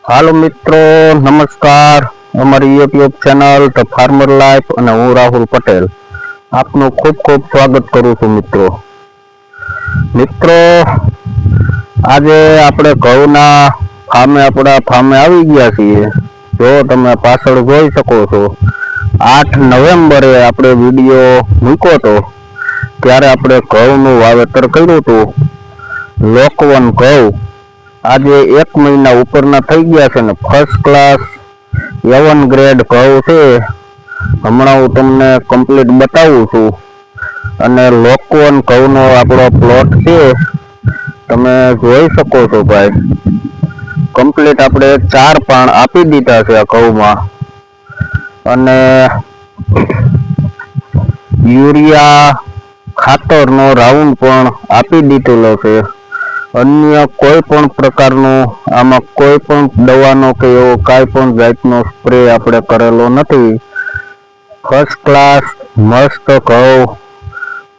હાલો મિત્રો, નમસ્કાર. અમારી YouTube channel the farmer life અને હું રાહુલ પટેલ આપનું ખૂબ ખૂબ સ્વાગત કરું છું. મિત્રો આજે આપણે ઘઉંના આપણા ફાર્મે આવી ગયા છીએ. જો તમે પાછળ જોઈ શકો છો, 8 નવેમ્બરે આપણે વિડીયો મૂક્યો હતો. ત્યારે આપણે ઘઉંનું વાવેતર કર્યું હતું. લોકવન ઘઉં આજે 1 મહિના ઉપરના થઈ ગયા છે ને ફર્સ્ટ ક્લાસ A1 ગ્રેડ ઘઉં છે. હમણાં હું તમને કમ્પ્લીટ બતાવું છું. અને લોકવન ઘઉંનો આપણો પ્લોટ છે, તમે જોઈ શકો છો ભાઈ. કમ્પ્લીટ આપણે 4 પાણ આપી દીધા છે આ ઘઉંમાં. અને યુરિયા ખાતરનો રાઉન્ડ પણ આપી દીધેલો છે. અન્ય કોઈ પણ પ્રકારનું આમાં કોઈ પણ દવાનો કે એવો કાંઈ પણ જાતનો સ્પ્રે આપણે કરેલો નથી. ફર્સ્ટ ક્લાસ મસ્ત ઘઉં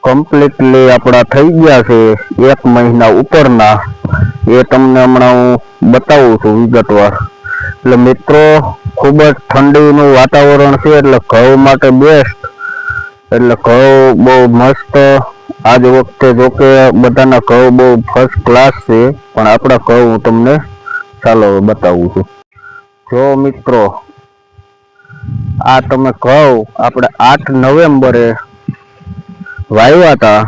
કમ્પ્લીટલી આપણા થઈ ગયા છે 1 મહિના ઉપરના. એ તમને હમણાં હું બતાવું છું વિગતવાર. એટલે મિત્રો, ખૂબ જ ઠંડીનું વાતાવરણ છે, એટલે ઘઉં માટે બેસ્ટ. એટલે ઘઉં બહુ મસ્ત. આજ વખતે જોકે બધાના ઘઉં બહુ ફર્સ્ટ ક્લાસ છે, પણ આપણા ઘઉં હું તમને ચાલો બતાવું છું. જો મિત્રો, આ તમે ઘઉં આપણે 8 નવેમ્બરે વાવ્યા હતા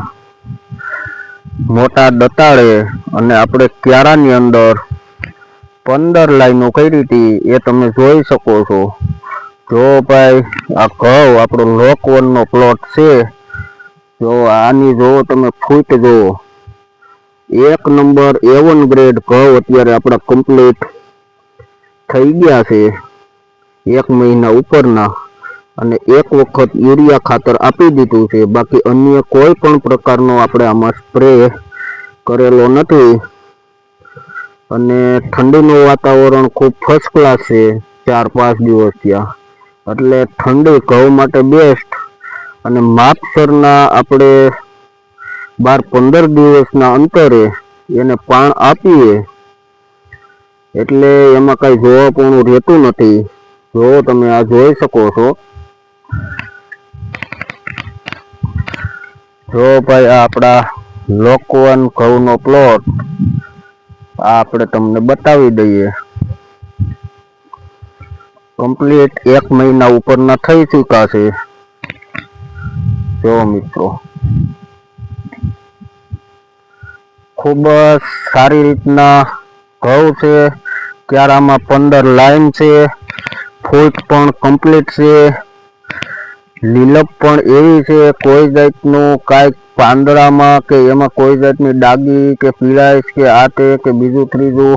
મોટા દતાળે, અને આપણે ક્યારાની અંદર 15 લાઈનો કરી હતી. એ તમે જોઈ શકો છો. જો ભાઈ, આ ઘઉં આપણો લોકવનનો પ્લોટ છે. જો આની જો તમે ફૂટ જુઓ, 1 નંબર A1 ગ્રેડ ઘઉં અત્યારે આપણા કમ્પ્લીટ થઈ ગયા છે 1 મહિના ઉપરના. અને 1 વખત યુરિયા ખાતર આપી દીધું છે. બાકી અન્ય કોઈ પણ પ્રકારનો આપણે આમાં સ્પ્રે કરેલો નથી. અને ઠંડીનું વાતાવરણ ખૂબ ફર્સ્ટ ક્લાસ છે 4-5 દિવસ ત્યાં. એટલે ઠંડી ઘઉં માટે બેસ્ટ. અને માપસરના આપણે 12-15 દિવસના અંતરે એને પાણ આપીએ એટલે એમાં કાંઈ જોવાપણું રહેતું નથી. જો તમે આ જોઈ શકો છો. જો ભાઈ, આ આપણા લોકવન ઘઉંનો પ્લોટ આ આપણે તમને બતાવી દઈએ. કમ્પ્લીટ 1 મહિના ઉપરના થઈ ચૂક્યા છે. જો મિત્રો, ખૂબ જ સારી રીતના ઘઉં છે. ક્યારામાં 15 લાઈન છે. ફૂટ પણ કમ્પ્લીટ છે. લીલપ પણ એવી છે, કોઈ જાતનું કાંઈક પાંદડામાં કે એમાં કોઈ જાતની ડાગી કે પીળાશ કે આ તે કે બીજું ત્રીજું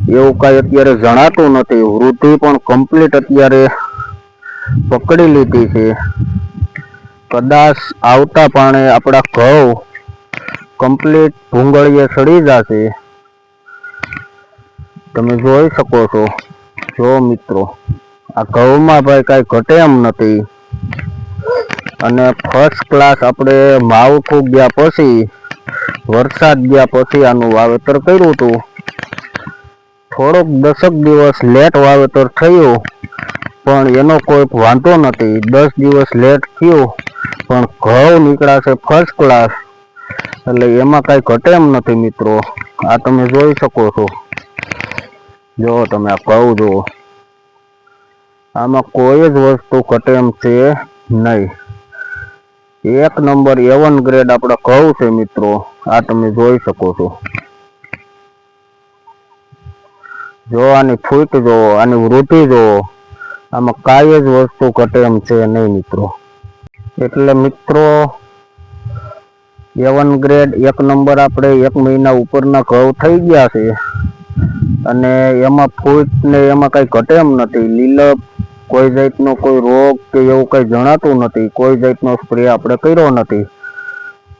એવું કાંઈ અત્યારે જણાતું નથી. વૃદ્ધિ પણ કમ્પ્લીટ અત્યારે પકડી લીધી છે. કદાચ આવતા પાણે આપણા ઘઉં કમ્પ્લીટ ભૂંગળીએ સડી જશે. તમે જોઈ શકો છો. જો મિત્રો, આ ઘઉંમાં ભાઈ કાંઈ ઘટે એમ નથી. અને ફર્સ્ટ ક્લાસ આપણે માવઠું ગયા પછી, વરસાદ ગયા પછી આનું વાવેતર કર્યું હતું. થોડોક 10 દિવસ લેટ વાવેતર થયું, પણ એનો કોઈ વાંધો નથી. 10 દિવસ લેટ થયું, પણ ઘઉં નીકળ્યા છે ફર્સ્ટ ક્લાસ. એટલે એમાં કાંઈ ઘટે એમ નથી મિત્રો. આ તમે જોઈ શકો છો. જો તમે આ ઘઉં જુઓ, આમાં કોઈ જ વસ્તુ ઘટે એમ છે નહીં. 1 નંબર A1 ગ્રેડ આપણા ઘઉં છે મિત્રો. આ તમે જોઈ શકો છો. જો આની ફૂટ જુઓ, આની વૃદ્ધિ જુઓ, આમાં કાંઈ જ વસ્તુ ઘટે એમ છે નહીં મિત્રો. એટલે મિત્રો, A1 ગ્રેડ 1 નંબર આપણે 1 મહિના ઉપરના ઘઉં થઈ ગયા છે. અને એમાં ફૂટ ને એમાં કાંઈ ઘટે એમ નથી. લીલપ, કોઈ જાતનો કોઈ રોગ કે એવું કંઈ જણાતું નથી. કોઈ જાતનો સ્પ્રે આપણે કર્યો નથી.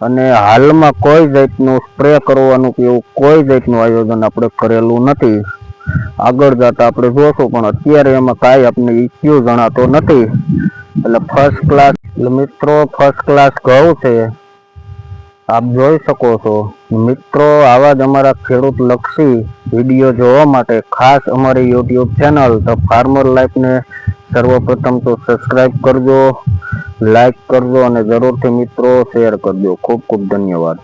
અને હાલમાં કોઈ જાતનું સ્પ્રે કરવાનું કે એવું કોઈ જાતનું આયોજન આપણે કરેલું નથી. આગળ જતા આપણે જોશું, પણ અત્યારે એમાં કાંઈ આપણને ઇસ્યુ જણાતો નથી. એટલે ફર્સ્ટ ક્લાસ. એટલે મિત્રો, ફર્સ્ટ ક્લાસ ઘઉં છે, આપ જોઈ શકો છો. મિત્રો, આવા જ અમારા ખેડૂત લક્ષી વિડીયો જોવા માટે ખાસ અમારી યુટ્યુબ ચેનલ ધ ફાર્મર લાઈફને સર્વપ્રથમ તો સબસ્ક્રાઇબ કરજો, લાઈક કરજો અને જરૂરથી મિત્રો શેર કરજો. ખૂબ ખૂબ ધન્યવાદ.